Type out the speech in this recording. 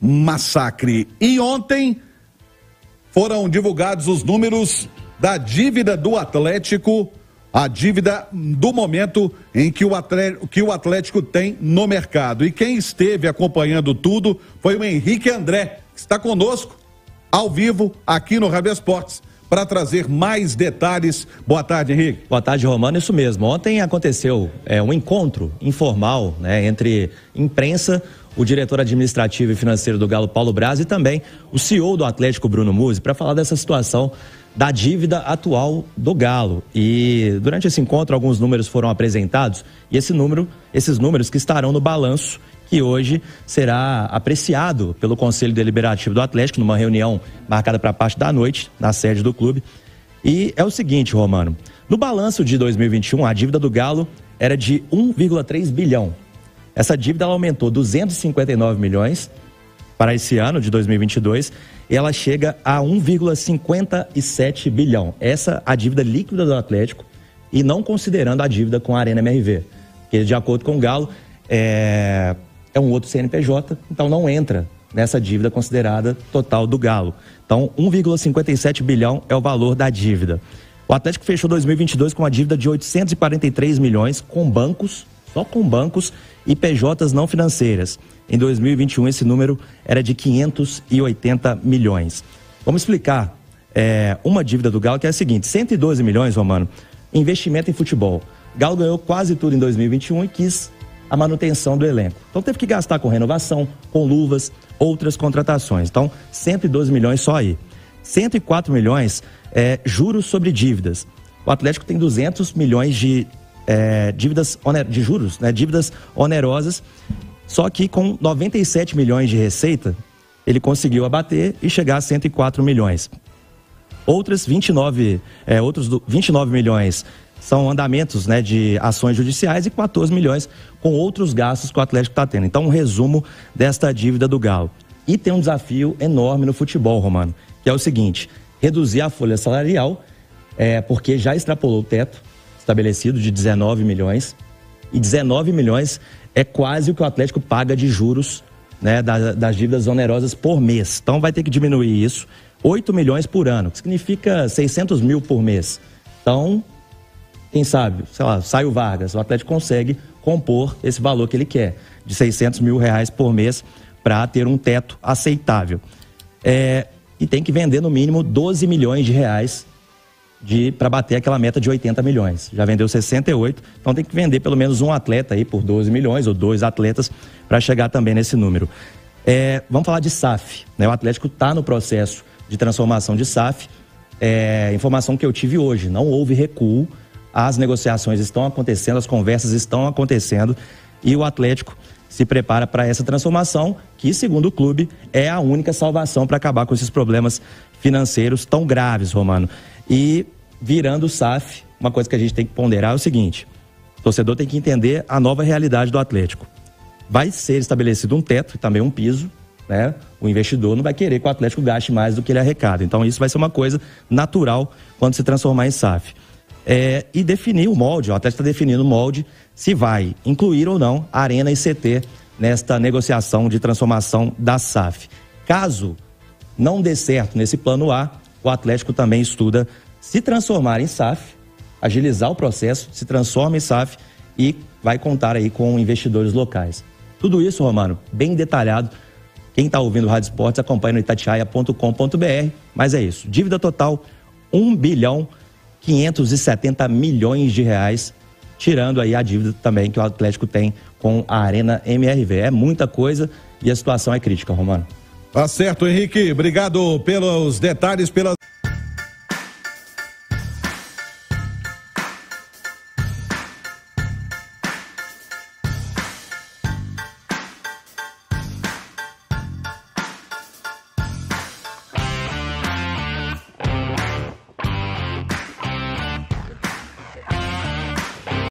massacre. E ontem foram divulgados os números da dívida do Atlético, a dívida do momento em que o Atlético tem no mercado. E quem esteve acompanhando tudo foi o Henrique André, que está conosco ao vivo aqui no Rádio Esportes para trazer mais detalhes. Boa tarde, Henrique. Boa tarde, Romano. Isso mesmo. Ontem aconteceu um encontro informal, entre imprensa, o diretor administrativo e financeiro do Galo, Paulo Braz, e também o CEO do Atlético, Bruno Musi, para falar dessa situação da dívida atual do Galo. E durante esse encontro alguns números foram apresentados e esses números que estarão no balanço que hoje será apreciado pelo Conselho Deliberativo do Atlético numa reunião marcada para a parte da noite na sede do clube. E é o seguinte, Romano, no balanço de 2021 a dívida do Galo era de 1,3 bilhão. Essa dívida ela aumentou 259 milhões para esse ano de 2022 e ela chega a 1,57 bilhão. Essa a dívida líquida do Atlético e não considerando a dívida com a Arena MRV, que de acordo com o Galo é um outro CNPJ, então não entra nessa dívida considerada total do Galo. Então 1,57 bilhão é o valor da dívida. O Atlético fechou 2022 com uma dívida de 843 milhões com bancos, só com bancos e PJs não financeiras. Em 2021 esse número era de 580 milhões. Vamos explicar uma dívida do Galo que é a seguinte: 112 milhões, Romano, investimento em futebol. O Galo ganhou quase tudo em 2021 e quis a manutenção do elenco. Então teve que gastar com renovação, com luvas, outras contratações. Então 112 milhões só aí. 104 milhões juros sobre dívidas. O Atlético tem 200 milhões de dívidas de juros, dívidas onerosas, só que com 97 milhões de receita, ele conseguiu abater e chegar a 104 milhões. Outros 29 milhões são andamentos de ações judiciais e 14 milhões com outros gastos que o Atlético está tendo. Então, um resumo desta dívida do Galo. E tem um desafio enorme no futebol, Romano, que é o seguinte: reduzir a folha salarial, porque já extrapolou o teto estabelecido de 19 milhões, e 19 milhões é quase o que o Atlético paga de juros das dívidas onerosas por mês. Então vai ter que diminuir isso, 8 milhões por ano, que significa 600 mil por mês. Então, quem sabe, sai o Vargas, o Atlético consegue compor esse valor que ele quer, de 600 mil reais por mês, para ter um teto aceitável. E tem que vender no mínimo 12 milhões de reais para bater aquela meta de 80 milhões. Já vendeu 68, então tem que vender pelo menos um atleta aí por 12 milhões ou 2 atletas para chegar também nesse número. Vamos falar de SAF, O Atlético está no processo de transformação de SAF. Informação que eu tive hoje, não houve recuo, as negociações estão acontecendo, as conversas estão acontecendo e o Atlético se prepara para essa transformação que, segundo o clube, é a única salvação para acabar com esses problemas financeiros tão graves, Romano. E virando o SAF, uma coisa que a gente tem que ponderar é o seguinte: o torcedor tem que entender a nova realidade do Atlético. Vai ser estabelecido um teto e também um piso, O investidor não vai querer que o Atlético gaste mais do que ele arrecada. Então isso vai ser uma coisa natural quando se transformar em SAF. E definir o molde, o Atlético está definindo o molde se vai incluir ou não a Arena e CT nesta negociação de transformação da SAF. Caso não dê certo nesse plano A, o Atlético também estuda se transformar em SAF, agilizar o processo, se transforma em SAF e vai contar aí com investidores locais. Tudo isso, Romano, bem detalhado. Quem está ouvindo o Rádio Esportes acompanha no itatiaia.com.br, mas é isso. Dívida total, 1 bilhão 570 milhões de reais, tirando aí a dívida também que o Atlético tem com a Arena MRV. É muita coisa e a situação é crítica, Romano. Tá certo, Henrique. Obrigado pelos detalhes, pelas